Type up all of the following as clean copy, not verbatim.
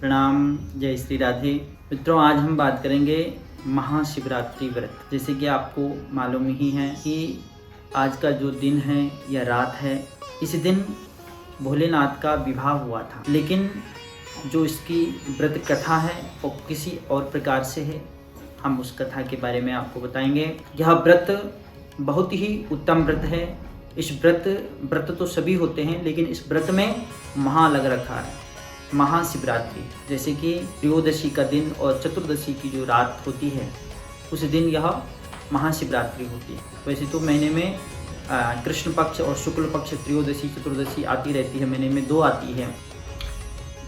प्रणाम, जय श्री राधे। मित्रों, आज हम बात करेंगे महाशिवरात्रि व्रत। जैसे कि आपको मालूम ही है कि आज का जो दिन है या रात है, इस दिन भोलेनाथ का विवाह हुआ था। लेकिन जो इसकी व्रत कथा है वो किसी और प्रकार से है। हम उस कथा के बारे में आपको बताएंगे। यह व्रत बहुत ही उत्तम व्रत है। इस व्रत तो सभी होते हैं, लेकिन इस व्रत में महा लग रखा है, महाशिवरात्रि। जैसे कि त्रयोदशी का दिन और चतुर्दशी की जो रात होती है, उस दिन यह महाशिवरात्रि होती है। वैसे तो महीने में कृष्ण पक्ष और शुक्ल पक्ष त्रयोदशी चतुर्दशी आती रहती है, महीने में 2 आती है।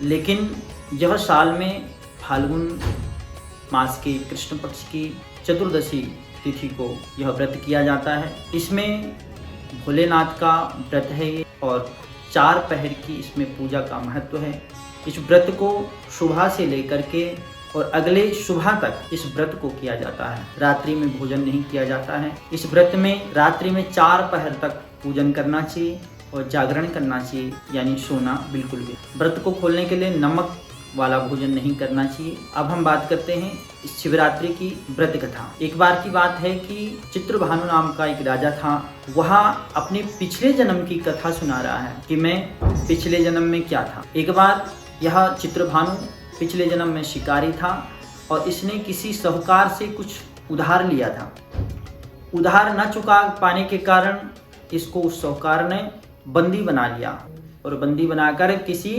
लेकिन यह साल में फाल्गुन मास के कृष्ण पक्ष की चतुर्दशी तिथि को यह व्रत किया जाता है। इसमें भोलेनाथ का व्रत है और 4 पहर की इसमें पूजा का महत्व है। इस व्रत को सुबह से लेकर के और अगले सुबह तक इस व्रत को किया जाता है। रात्रि में भोजन नहीं किया जाता है। इस व्रत में रात्रि में 4 पहर तक पूजन करना चाहिए और जागरण करना चाहिए, यानी सोना बिल्कुल भी। व्रत को खोलने के लिए नमक वाला भोजन नहीं करना चाहिए। अब हम बात करते हैं इस शिवरात्रि की व्रत कथा। एक बार की बात है कि चित्रभानु नाम का एक राजा था। वह अपने पिछले जन्म की कथा सुना रहा है कि मैं पिछले जन्म में क्या था। एक बार यह चित्रभानु पिछले जन्म में शिकारी था और इसने किसी साहूकार से कुछ उधार लिया था। उधार न चुका पाने के कारण इसको उस साहूकार ने बंदी बना लिया और बंदी बनाकर किसी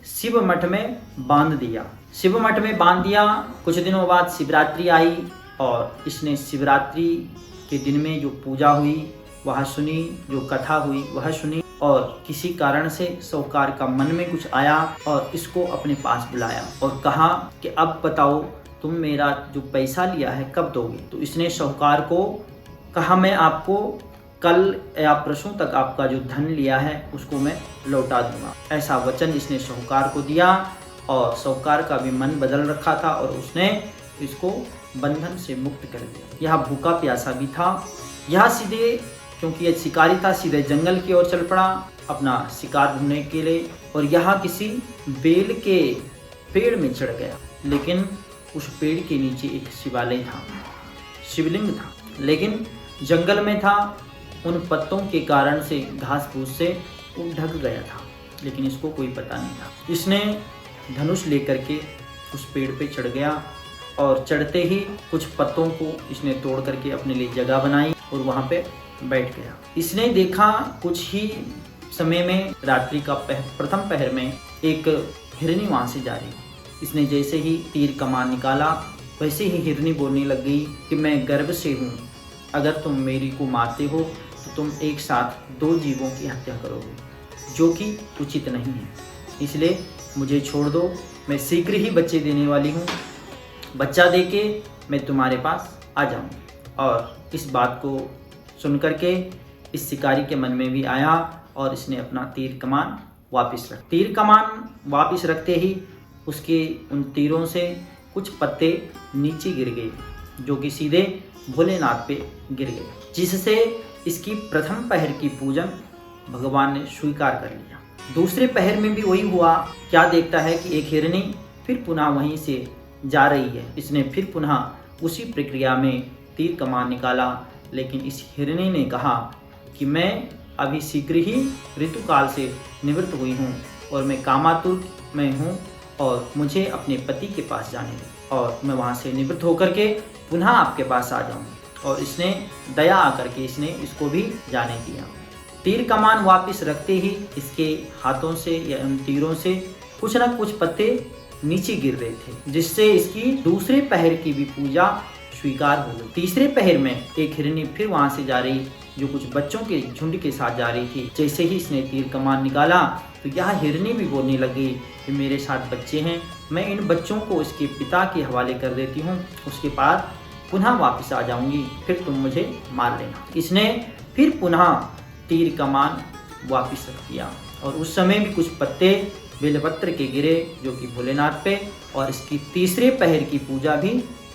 शिव मठ में बांध दिया। शिव मठ में बांध दिया। कुछ दिनों बाद शिवरात्रि आई और इसने शिवरात्रि के दिन में जो पूजा हुई वह सुनी, जो कथा हुई वह सुनी, और किसी कारण से साहूकार का मन में कुछ आया और इसको अपने पास बुलाया और कहा कि अब बताओ तुम मेरा जो पैसा लिया है कब दोगे। तो इसने साहूकार को कहा मैं आपको कल या परसों तक आपका जो धन लिया है उसको मैं लौटा दूंगा। ऐसा वचन इसने साहूकार को दिया और साहूकार का भी मन बदल रखा था और उसने इसको बंधन से मुक्त कर दिया। यह भूखा प्यासा भी था। यह सीधे, क्योंकि यह शिकारी था, सीधे जंगल की ओर चल पड़ा अपना शिकार ढूंढने के लिए और यहाँ किसी बेल के पेड़ में चढ़ गया। लेकिन उस पेड़ के नीचे एक शिवालय था, शिवलिंग था, लेकिन जंगल में था। उन पत्तों के कारण से, घास फूस से वो ढक गया था, लेकिन इसको कोई पता नहीं था। इसने धनुष लेकर के उस पेड़ पे चढ़ गया और चढ़ते ही कुछ पत्तों को इसने तोड़ करके अपने लिए जगह बनाई और वहाँ पे बैठ गया। इसने देखा कुछ ही समय में, रात्रि का प्रथम पहर में, एक हिरनी वहाँ से जा रही। इसने जैसे ही तीर कमान निकाला वैसे ही हिरनी बोलने लग गई कि मैं गर्व से हूँ, अगर तुम मेरी को मारते हो तो तुम एक साथ 2 जीवों की हत्या करोगे, जो कि उचित नहीं है। इसलिए मुझे छोड़ दो, मैं शीघ्र ही बच्चे देने वाली हूँ। बच्चा देके मैं तुम्हारे पास आ जाऊँगी। और इस बात को सुन करके इस शिकारी के मन में भी आया और इसने अपना तीर कमान वापस रखते ही उसके उन तीरों से कुछ पत्ते नीचे गिर गए, जो कि सीधे भोलेनाथ पे गिर गए, जिससे इसकी प्रथम पहर की पूजन भगवान ने स्वीकार कर लिया। दूसरे पहर में भी वही हुआ। क्या देखता है कि एक हिरनी फिर पुनः वहीं से जा रही है। इसने फिर पुनः उसी प्रक्रिया में तीर कमान निकाला, लेकिन इस हिरनी ने कहा कि मैं अभी शीघ्र ही ऋतुकाल से निवृत्त हुई हूँ और मैं कामातुर में हूँ और मुझे अपने पति के पास जाने दें और मैं वहाँ से निवृत्त होकर के पुनः आपके पास आ जाऊँगी। और इसने दया आकर के इसने इसको भी जाने दिया। तीर कमान वापस रखते ही इसके हाथों से या उन तीरों से कुछ न कुछ पत्ते नीचे गिर रहे थे, जिससे इसकी दूसरे पहर की भी पूजा स्वीकार हो गई। तीसरे पहर में एक हिरनी फिर वहां से जा रही, जो कुछ बच्चों के झुंड के साथ जा रही थी। जैसे ही इसने तीर कमान निकाला तो यह हिरनी भी बोलने लगी कि मेरे साथ बच्चे हैं, मैं इन बच्चों को इसके पिता के हवाले कर देती हूँ, उसके बाद पुनः वापस आ जाऊंगी, फिर तुम मुझे मार लेना। इसने फिर पुनः तीर कमान वापस रख दिया और उस समय भी कुछ पत्ते बेलपत्र के गिरे, जो कि भोलेनाथ पे, और इसकी तीसरे पहर की पूजा भी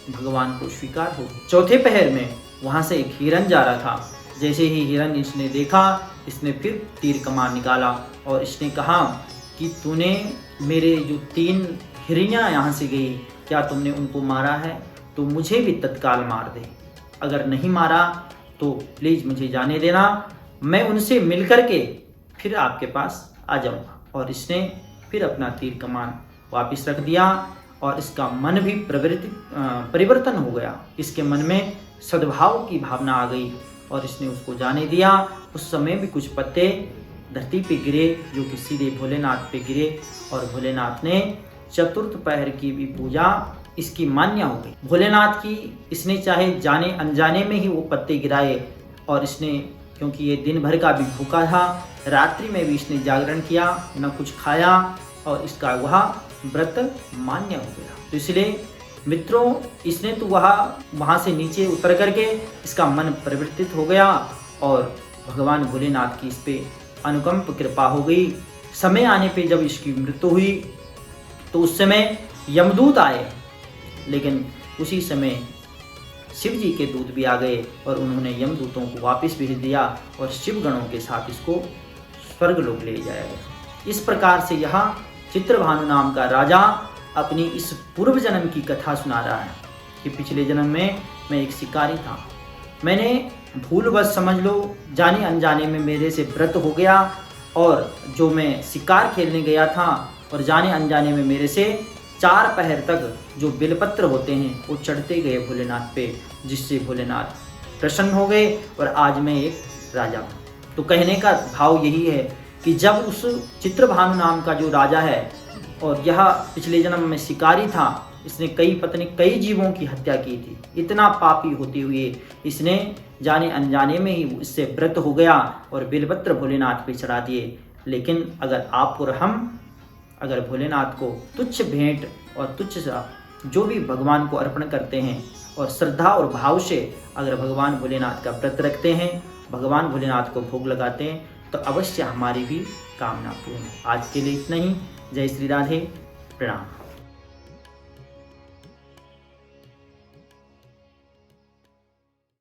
भगवान को स्वीकार हो गई। चौथे पहर में वहां से एक हिरन जा रहा था। जैसे ही हिरन इसने देखा, इसने फिर तीर कमान निकाला और इसने कहा कि तूने मेरे जो 3 हिरनियाँ यहाँ से गई, क्या तुमने उनको मारा है तो मुझे भी तत्काल मार दे, अगर नहीं मारा तो प्लीज़ मुझे जाने देना, मैं उनसे मिल कर के फिर आपके पास आ जाऊँगा। और इसने फिर अपना तीर कमान वापस रख दिया और इसका मन भी परिवर्तन हो गया। इसके मन में सद्भाव की भावना आ गई और इसने उसको जाने दिया। उस समय भी कुछ पत्ते धरती पे गिरे जो कि सीधे भोलेनाथ पे गिरे और भोलेनाथ ने चतुर्थ पहर की भी पूजा इसकी मान्य हो गई। भोलेनाथ की इसने चाहे जाने अनजाने में ही वो पत्ते गिराए और इसने, क्योंकि ये दिन भर का भी भूखा था, रात्रि में भी इसने जागरण किया, न कुछ खाया और इसका वह व्रत मान्य हो गया। तो इसलिए मित्रों, इसने तो वहाँ से नीचे उतर करके इसका मन परिवर्तित हो गया और भगवान भोलेनाथ की इस पे अनुकंप कृपा हो गई। समय आने पे जब इसकी मृत्यु हुई तो उस समय यमदूत आए, लेकिन उसी समय शिव जी के दूत भी आ गए और उन्होंने यमदूतों को वापस भेज दिया और शिव गणों के साथ इसको स्वर्ग लोक ले जाया गया। इस प्रकार से यहाँ चित्रभानु नाम का राजा अपनी इस पूर्व जन्म की कथा सुना रहा है कि पिछले जन्म में मैं एक शिकारी था, मैंने भूलवश समझ लो जाने अनजाने में मेरे से व्रत हो गया और जो मैं शिकार खेलने गया था और जाने अनजाने में मेरे से 4 पहर तक जो बेलपत्र होते हैं वो चढ़ते गए भोलेनाथ पे, जिससे भोलेनाथ प्रसन्न हो गए और आज मैं एक राजा हूँ। तो कहने का भाव यही है कि जब उस चित्रभानु नाम का जो राजा है और यह पिछले जन्म में शिकारी था, इसने कई जीवों की हत्या की थी, इतना पापी होते हुए इसने जाने अनजाने में ही इससे व्रत हो गया और बेलपत्र भोलेनाथ पे चढ़ा दिए। लेकिन अगर आप और हम अगर भोलेनाथ को तुच्छ भेंट और तुच्छ सा जो भी भगवान को अर्पण करते हैं और श्रद्धा और भाव से अगर भगवान भोलेनाथ का व्रत रखते हैं, भगवान भोलेनाथ को भोग लगाते हैं, तो अवश्य हमारी भी कामना पूर्ण। आज के लिए इतना ही। जय श्री राधे, प्रणाम।